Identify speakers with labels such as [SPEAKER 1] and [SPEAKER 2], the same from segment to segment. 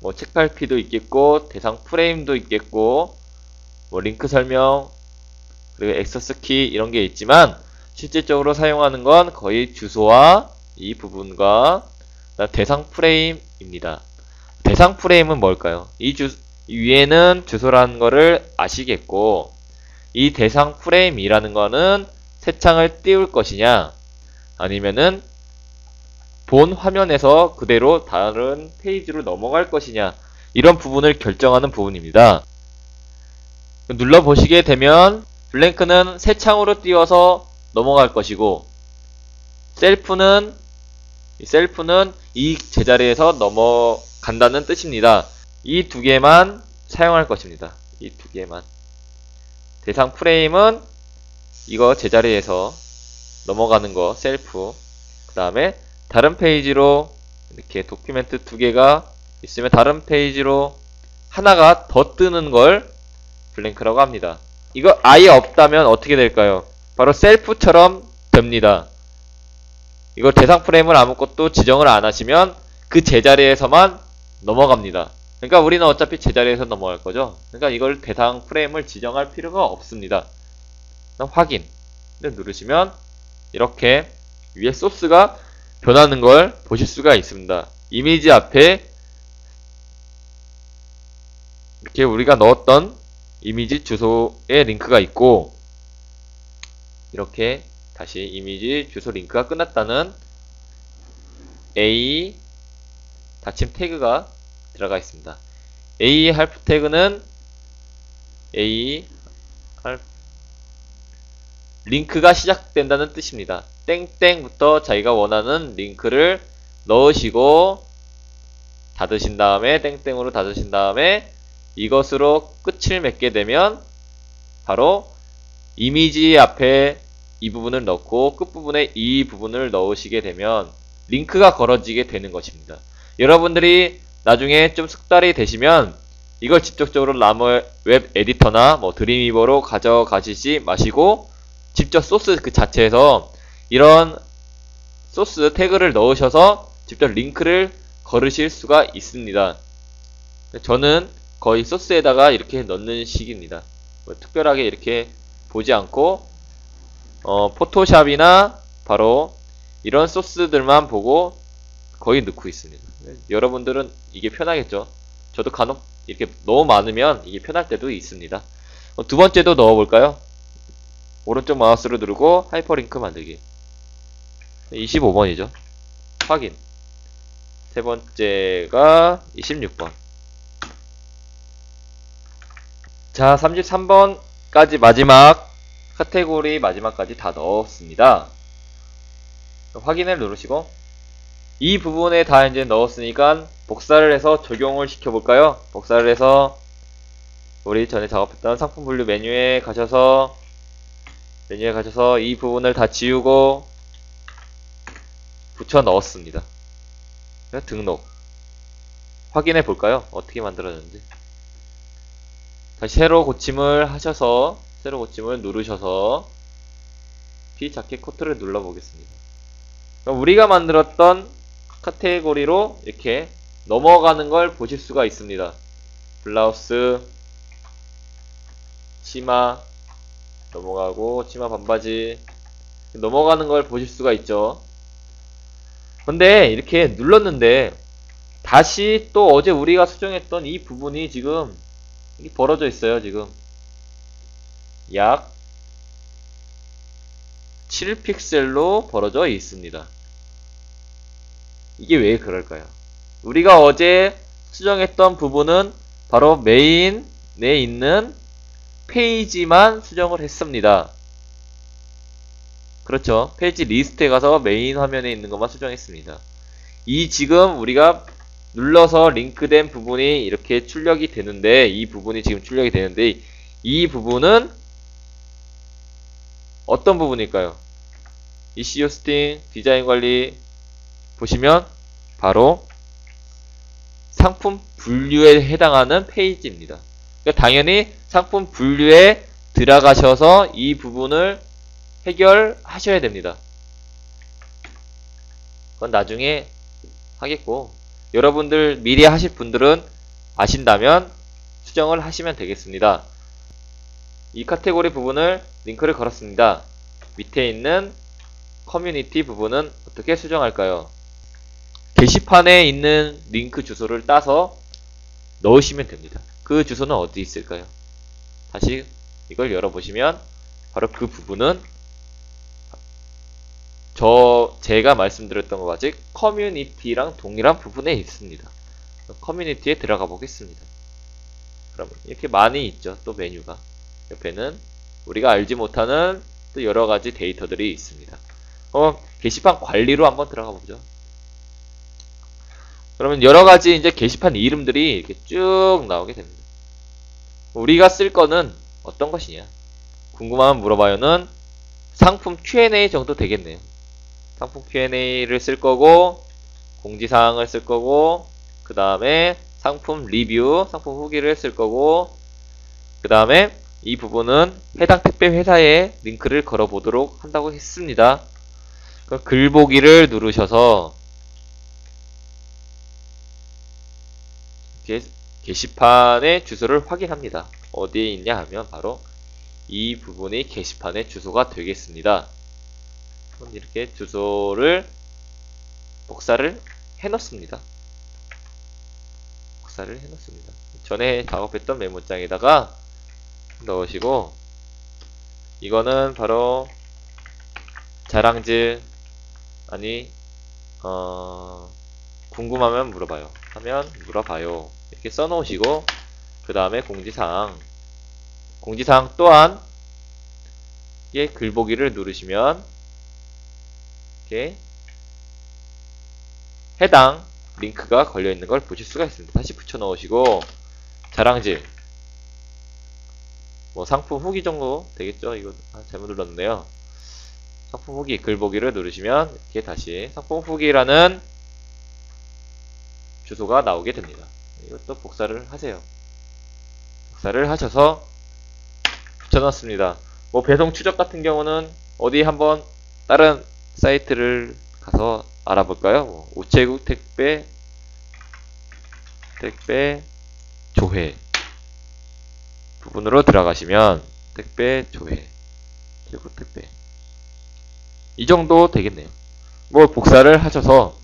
[SPEAKER 1] 뭐 책갈피도 있겠고, 대상 프레임도 있겠고, 뭐 링크 설명, 그리고 액세스 키 이런 게 있지만 실질적으로 사용하는 건 거의 주소와 이 부분과 대상 프레임입니다. 대상 프레임은 뭘까요? 이 위에는 주소라는 거를 아시겠고, 이 대상 프레임이라는 거는 새 창을 띄울 것이냐, 아니면은 본 화면에서 그대로 다른 페이지로 넘어갈 것이냐, 이런 부분을 결정하는 부분입니다. 눌러보시게 되면 블랭크는 새 창으로 띄워서 넘어갈 것이고, 셀프는 이 제자리에서 넘어간다는 뜻입니다. 이 두 개만 사용할 것입니다. 이 두 개만. 대상 프레임은 이거 제자리에서 넘어가는 거 셀프, 그 다음에 다른 페이지로 이렇게 도큐멘트 두 개가 있으면 다른 페이지로 하나가 더 뜨는 걸 블랭크라고 합니다. 이거 아예 없다면 어떻게 될까요? 바로 셀프처럼 됩니다. 이거 대상 프레임을 아무것도 지정을 안 하시면 그 제자리에서만 넘어갑니다. 그러니까 우리는 어차피 제자리에서 넘어갈 거죠. 그러니까 이걸 대상 프레임을 지정할 필요가 없습니다. 확인을 누르시면 이렇게 위에 소스가 변하는 걸 보실 수가 있습니다. 이미지 앞에 이렇게 우리가 넣었던 이미지 주소의 링크가 있고, 이렇게 다시 이미지 주소 링크가 끝났다는 A 닫힘 태그가 들어가 있습니다. A 할프 태그는 A 링크가 시작된다는 뜻입니다. 땡땡부터 자기가 원하는 링크를 넣으시고 닫으신 다음에 땡땡으로 닫으신 다음에 이것으로 끝을 맺게 되면 바로 이미지 앞에 이 부분을 넣고 끝부분에 이 부분을 넣으시게 되면 링크가 걸어지게 되는 것입니다. 여러분들이 나중에 좀 숙달이 되시면 이걸 직접적으로 라머 웹 에디터나 뭐 드림위버로 가져가시지 마시고 직접 소스 그 자체에서 이런 소스 태그를 넣으셔서 직접 링크를 걸으실 수가 있습니다. 저는 거의 소스에다가 이렇게 넣는 식입니다. 뭐 특별하게 이렇게 보지 않고 포토샵이나 바로 이런 소스들만 보고 거의 넣고 있습니다. 여러분들은 이게 편하겠죠? 저도 간혹 이렇게 너무 많으면 이게 편할 때도 있습니다. 두 번째도 넣어볼까요? 오른쪽 마우스를 누르고 하이퍼링크 만들기. 25번이죠. 확인. 세 번째가 26번. 자, 33번까지 마지막 카테고리 마지막까지 다 넣었습니다. 확인을 누르시고 이 부분에 다 이제 넣었으니까 복사를 해서 적용을 시켜볼까요? 복사를 해서 우리 전에 작업했던 상품 분류 메뉴에 가셔서 이 부분을 다 지우고 붙여 넣었습니다. 등록. 확인해 볼까요? 어떻게 만들어졌는지. 다시 새로 고침을 하셔서 새로 고침을 누르셔서 B자켓 코트를 눌러 보겠습니다. 우리가 만들었던 카테고리로 이렇게 넘어가는 걸 보실 수가 있습니다. 블라우스, 치마 넘어가고, 치마 반바지 넘어가는 걸 보실 수가 있죠. 근데 이렇게 눌렀는데 다시 또 어제 우리가 수정했던 이 부분이 지금 이게 벌어져 있어요. 지금 약 7픽셀로 벌어져 있습니다. 이게 왜 그럴까요? 우리가 어제 수정했던 부분은 바로 메인에 있는 페이지만 수정을 했습니다. 그렇죠. 페이지 리스트에 가서 메인 화면에 있는 것만 수정했습니다. 이 지금 우리가 눌러서 링크된 부분이 이렇게 출력이 되는데, 이 부분이 지금 출력이 되는데, 이 부분은 어떤 부분일까요? EC 호스팅, 디자인 관리 보시면 바로 상품 분류에 해당하는 페이지입니다. 그러니까 당연히 상품 분류에 들어가셔서 이 부분을 해결하셔야 됩니다. 그건 나중에 하겠고, 여러분들 미리 하실 분들은 아신다면 수정을 하시면 되겠습니다. 이 카테고리 부분을 링크를 걸었습니다. 밑에 있는 커뮤니티 부분은 어떻게 수정할까요? 게시판에 있는 링크 주소를 따서 넣으시면 됩니다. 그 주소는 어디 있을까요? 다시 이걸 열어보시면 바로 그 부분은 제가 말씀드렸던 것 같이 커뮤니티랑 동일한 부분에 있습니다. 커뮤니티에 들어가 보겠습니다. 그러면 이렇게 많이 있죠. 또 메뉴가 옆에는 우리가 알지 못하는 또 여러가지 데이터들이 있습니다. 게시판 관리로 한번 들어가 보죠. 그러면 여러가지 이제 게시판 이름들이 이렇게 쭉 나오게 됩니다. 우리가 쓸 거는 어떤 것이냐? 궁금하면 물어봐요는 상품 Q&A 정도 되겠네요. 상품 Q&A를 쓸 거고, 공지사항을 쓸 거고, 그 다음에 상품 리뷰, 상품 후기를 쓸 거고, 그 다음에 이 부분은 해당 택배 회사에 링크를 걸어 보도록 한다고 했습니다. 글 보기를 누르셔서 게시판의 주소를 확인합니다. 어디에 있냐 하면 바로 이 부분이 게시판의 주소가 되겠습니다. 이렇게 주소를 복사를 해놓습니다. 전에 작업했던 메모장에다가 넣으시고, 이거는 바로 자랑질, 아니 궁금하면 물어봐요 하면 물어봐요 이렇게 써놓으시고, 그 다음에 공지사항 또한 글보기를 누르시면 이렇게 해당 링크가 걸려있는 걸 보실 수가 있습니다. 다시 붙여 넣으시고, 자랑질 상품 후기 정도 되겠죠. 이거 잘못 눌렀네요. 상품 후기 글보기를 누르시면 이렇게 다시 상품 후기라는 주소가 나오게 됩니다. 이것도 복사를 하세요. 복사를 하셔서 붙여넣습니다. 배송 추적 같은 경우는 어디 한번 다른 사이트를 가서 알아볼까요? 우체국 택배 조회 부분으로 들어가시면 택배 조회 우체국 택배 이 정도 되겠네요. 복사를 하셔서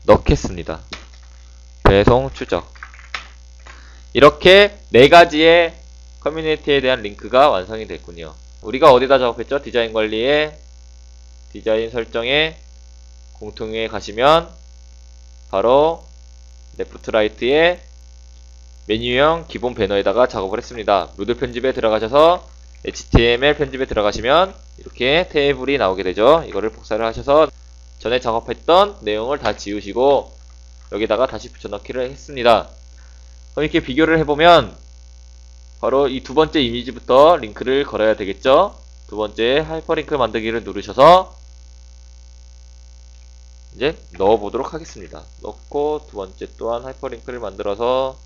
[SPEAKER 1] 넣겠습니다. 배송 추적. 이렇게 4가지의 커뮤니티에 대한 링크가 완성이 됐군요. 우리가 어디다 작업했죠? 디자인 관리에, 디자인 설정에, 공통에 가시면 바로 레프트라이트에 메뉴형 기본 배너에다가 작업을 했습니다. 무드 편집에 들어가셔서 HTML 편집에 들어가시면 이렇게 테이블이 나오게 되죠. 이거를 복사를 하셔서 전에 작업했던 내용을 다 지우시고 여기다가 다시 붙여넣기를 했습니다. 그럼 이렇게 비교를 해보면 바로 이 두 번째 이미지부터 링크를 걸어야 되겠죠. 두 번째 하이퍼링크 만들기를 누르셔서 이제 넣어보도록 하겠습니다. 넣고 두 번째 또한 하이퍼링크를 만들어서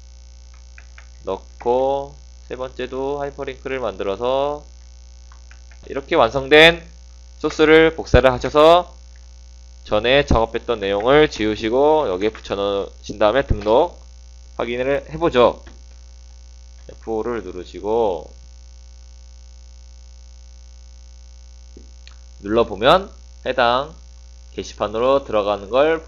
[SPEAKER 1] 넣고 세 번째도 하이퍼링크를 만들어서 이렇게 완성된 소스를 복사를 하셔서 전에 작업했던 내용을 지우시고 여기에 붙여넣으신 다음에 등록 확인을 해보죠. F5를 누르시고 눌러보면 해당 게시판으로 들어가는 걸